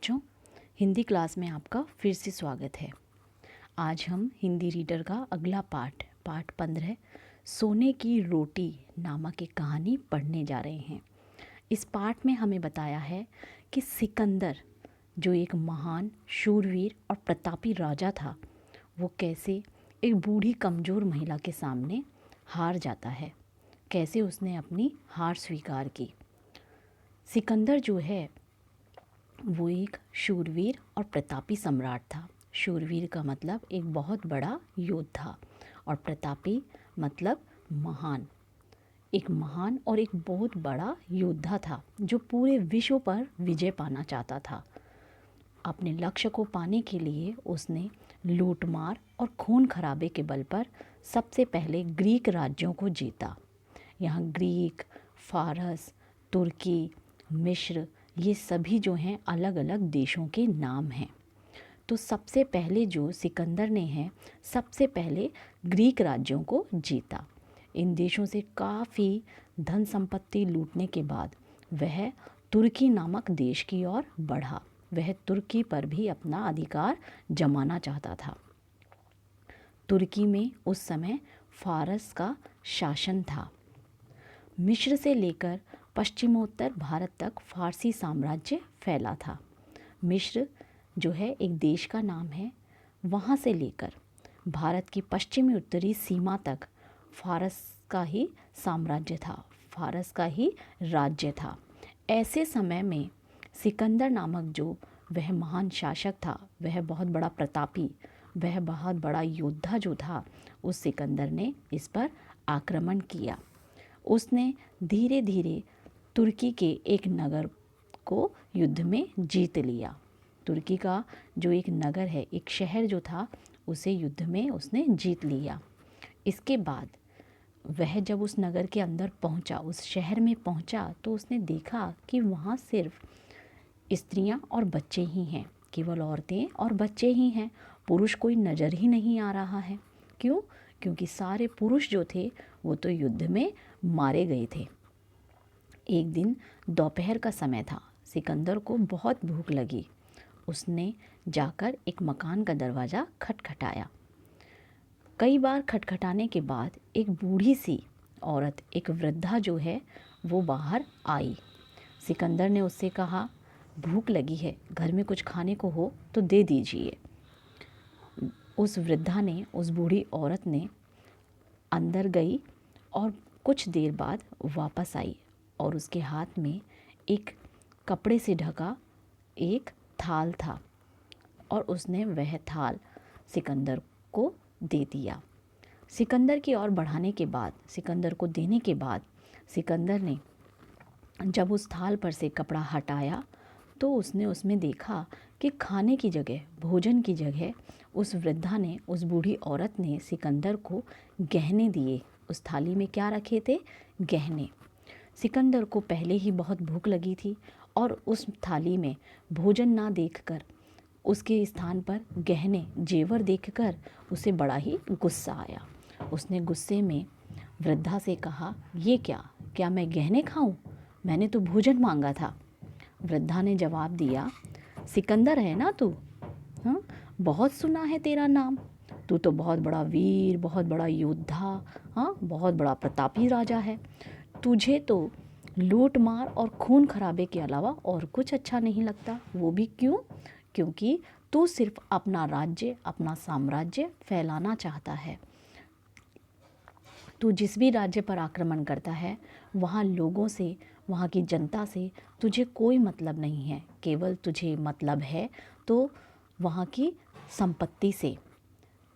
बच्चों, हिंदी क्लास में आपका फिर से स्वागत है। आज हम हिंदी रीडर का अगला पाठ 15 सोने की रोटी नामक एक कहानी पढ़ने जा रहे हैं। इस पाठ में हमें बताया है कि सिकंदर जो एक महान शूरवीर और प्रतापी राजा था, वो कैसे एक बूढ़ी कमज़ोर महिला के सामने हार जाता है, कैसे उसने अपनी हार स्वीकार की। सिकंदर जो है वो एक शूरवीर और प्रतापी सम्राट था। शूरवीर का मतलब एक बहुत बड़ा योद्धा और प्रतापी मतलब महान। एक महान और एक बहुत बड़ा योद्धा था जो पूरे विश्व पर विजय पाना चाहता था। अपने लक्ष्य को पाने के लिए उसने लूटमार और खून खराबे के बल पर सबसे पहले ग्रीक राज्यों को जीता। यहाँ ग्रीक, फारस, तुर्की, मिस्र, ये सभी जो हैं अलग अलग देशों के नाम हैं। तो सबसे पहले जो सिकंदर ने है, सबसे पहले ग्रीक राज्यों को जीता। इन देशों से काफ़ी धन संपत्ति लूटने के बाद वह तुर्की नामक देश की ओर बढ़ा। वह तुर्की पर भी अपना अधिकार जमाना चाहता था। तुर्की में उस समय फारस का शासन था। मिस्र से लेकर पश्चिमोत्तर भारत तक फारसी साम्राज्य फैला था। मिस्र जो है एक देश का नाम है। वहाँ से लेकर भारत की पश्चिमी उत्तरी सीमा तक फारस का ही साम्राज्य था, फारस का ही राज्य था। ऐसे समय में सिकंदर नामक जो वह महान शासक था, वह बहुत बड़ा प्रतापी, वह बहुत बड़ा योद्धा जो था, उस सिकंदर ने इस पर आक्रमण किया। उसने धीरे धीरे तुर्की के एक नगर को युद्ध में जीत लिया। तुर्की का जो एक नगर है, एक शहर जो था, उसे युद्ध में उसने जीत लिया। इसके बाद वह जब उस नगर के अंदर पहुंचा, उस शहर में पहुंचा, तो उसने देखा कि वहाँ सिर्फ स्त्रियां और बच्चे ही हैं, केवल औरतें और बच्चे ही हैं। पुरुष कोई नज़र ही नहीं आ रहा है। क्यों? क्योंकि सारे पुरुष जो थे वो तो युद्ध में मारे गए थे। एक दिन दोपहर का समय था। सिकंदर को बहुत भूख लगी। उसने जाकर एक मकान का दरवाज़ा खटखटाया। कई बार खटखटाने के बाद एक बूढ़ी सी औरत, एक वृद्धा जो है, वो बाहर आई। सिकंदर ने उससे कहा, भूख लगी है, घर में कुछ खाने को हो तो दे दीजिए। उस वृद्धा ने, उस बूढ़ी औरत ने अंदर गई और कुछ देर बाद वापस आई और उसके हाथ में एक कपड़े से ढका एक थाल था और उसने वह थाल सिकंदर को दे दिया। सिकंदर की ओर बढ़ाने के बाद, सिकंदर को देने के बाद, सिकंदर ने जब उस थाल पर से कपड़ा हटाया तो उसने उसमें देखा कि खाने की जगह, भोजन की जगह उस वृद्धा ने, उस बूढ़ी औरत ने सिकंदर को गहने दिए। उस थाली में क्या रखे थे? गहने। सिकंदर को पहले ही बहुत भूख लगी थी और उस थाली में भोजन ना देखकर, उसके स्थान पर गहने, जेवर देखकर उसे बड़ा ही गुस्सा आया। उसने गुस्से में वृद्धा से कहा, ये क्या मैं गहने खाऊं? मैंने तो भोजन मांगा था। वृद्धा ने जवाब दिया, सिकंदर है ना तू? हाँ, बहुत सुना है तेरा नाम। तू तो बहुत बड़ा वीर, बहुत बड़ा योद्धा, हाँ, बहुत बड़ा प्रतापी राजा है। तुझे तो लूट मार और खून खराबे के अलावा और कुछ अच्छा नहीं लगता। वो भी क्यों? क्योंकि तू सिर्फ अपना राज्य, अपना साम्राज्य फैलाना चाहता है। तू जिस भी राज्य पर आक्रमण करता है, वहाँ लोगों से, वहाँ की जनता से तुझे कोई मतलब नहीं है। केवल तुझे मतलब है तो वहाँ की संपत्ति से।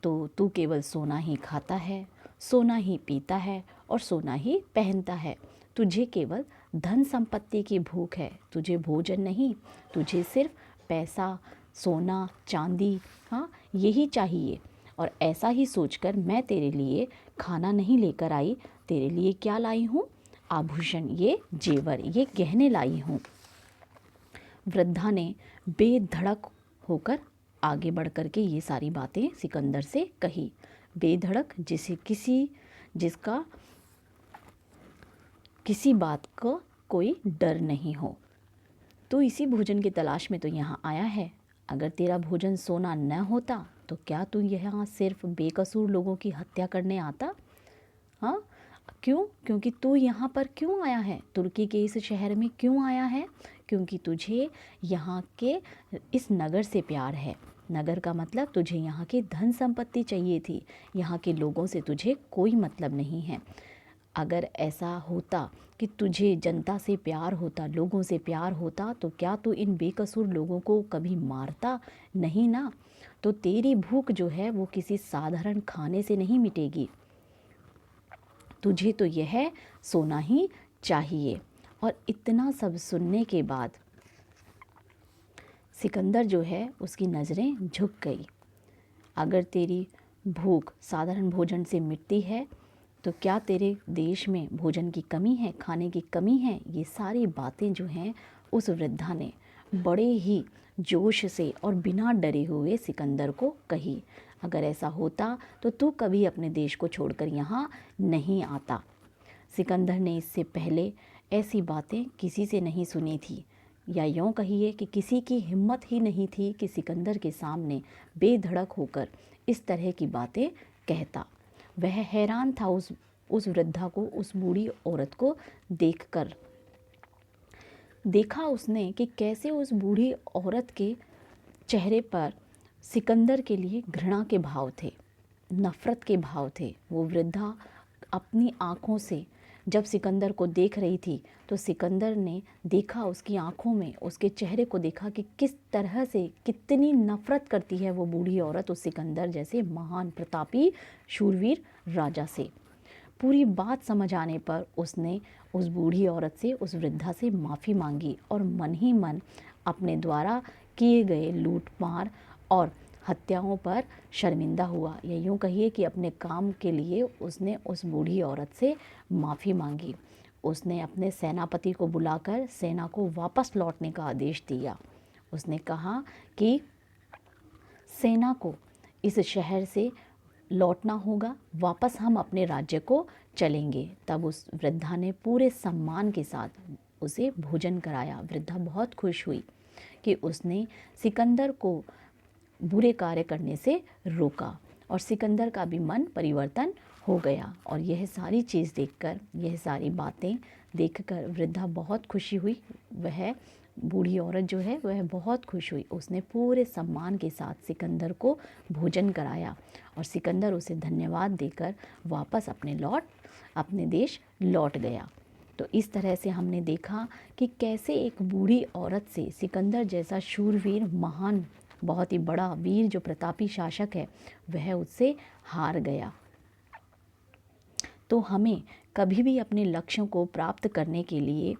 तो तू केवल सोना ही खाता है, सोना ही पीता है और सोना ही पहनता है। तुझे केवल धन संपत्ति की भूख है, तुझे भोजन नहीं। तुझे सिर्फ पैसा, सोना, चांदी, हाँ, यही चाहिए। और ऐसा ही सोचकर मैं तेरे लिए खाना नहीं लेकर आई। तेरे लिए क्या लाई हूँ? आभूषण, ये जेवर, ये गहने लाई हूँ। वृद्धा ने बेधड़क होकर आगे बढ़ कर के ये सारी बातें सिकंदर से कही। बेधड़क, जिसका किसी बात का कोई डर नहीं हो। तू इसी भोजन की तलाश में तो यहाँ आया है। अगर तेरा भोजन सोना न होता तो क्या तू यहाँ सिर्फ बेकसूर लोगों की हत्या करने आता? हाँ, क्यों? क्योंकि तू यहाँ पर क्यों आया है? तुर्की के इस शहर में क्यों आया है? क्योंकि तुझे यहाँ के इस नगर से प्यार है। नगर का मतलब तुझे यहाँ की धन संपत्ति चाहिए थी। यहाँ के लोगों से तुझे कोई मतलब नहीं है। अगर ऐसा होता कि तुझे जनता से प्यार होता, लोगों से प्यार होता, तो क्या तू इन बेकसूर लोगों को कभी मारता? नहीं ना। तो तेरी भूख जो है वो किसी साधारण खाने से नहीं मिटेगी। तुझे तो यह सोना ही चाहिए। और इतना सब सुनने के बाद सिकंदर जो है उसकी नज़रें झुक गई। अगर तेरी भूख साधारण भोजन से मिटती है तो क्या तेरे देश में भोजन की कमी है, खाने की कमी है? ये सारी बातें जो हैं उस वृद्धा ने बड़े ही जोश से और बिना डरे हुए सिकंदर को कही। अगर ऐसा होता तो तू कभी अपने देश को छोड़कर यहाँ नहीं आता। सिकंदर ने इससे पहले ऐसी बातें किसी से नहीं सुनी थी, या यूँ कहिए कि किसी की हिम्मत ही नहीं थी कि सिकंदर के सामने बेधड़क होकर इस तरह की बातें कहता। वह हैरान था उस वृद्धा को, उस बूढ़ी औरत को देखकर। देखा उसने कि कैसे उस बूढ़ी औरत के चेहरे पर सिकंदर के लिए घृणा के भाव थे, नफ़रत के भाव थे। वो वृद्धा अपनी आँखों से जब सिकंदर को देख रही थी तो सिकंदर ने देखा उसकी आँखों में, उसके चेहरे को देखा कि किस तरह से, कितनी नफ़रत करती है वो बूढ़ी औरत उस सिकंदर जैसे महान प्रतापी शूरवीर राजा से। पूरी बात समझ आने पर उसने उस बूढ़ी औरत से, उस वृद्धा से माफ़ी मांगी और मन ही मन अपने द्वारा किए गए लूटमार और हत्याओं पर शर्मिंदा हुआ, या यूँ कहिए कि अपने काम के लिए उसने उस बूढ़ी औरत से माफ़ी मांगी। उसने अपने सेनापति को बुलाकर सेना को वापस लौटने का आदेश दिया। उसने कहा कि सेना को इस शहर से लौटना होगा, वापस हम अपने राज्य को चलेंगे। तब उस वृद्धा ने पूरे सम्मान के साथ उसे भोजन कराया। वृद्धा बहुत खुश हुई कि उसने सिकंदर को बुरे कार्य करने से रोका और सिकंदर का भी मन परिवर्तन हो गया। और यह सारी चीज़ देखकर, यह सारी बातें देखकर वृद्धा बहुत खुशी हुई। वह बूढ़ी औरत जो है वह बहुत खुश हुई। उसने पूरे सम्मान के साथ सिकंदर को भोजन कराया और सिकंदर उसे धन्यवाद देकर वापस अपने देश लौट गया। तो इस तरह से हमने देखा कि कैसे एक बूढ़ी औरत से सिकंदर जैसा शूरवीर, महान, बहुत ही बड़ा वीर जो प्रतापी शासक है, वह उससे हार गया। तो हमें कभी भी अपने लक्ष्यों को प्राप्त करने के लिए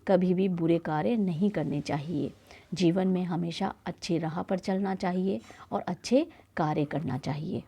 कभी भी बुरे कार्य नहीं करने चाहिए। जीवन में हमेशा अच्छी राह पर चलना चाहिए और अच्छे कार्य करना चाहिए।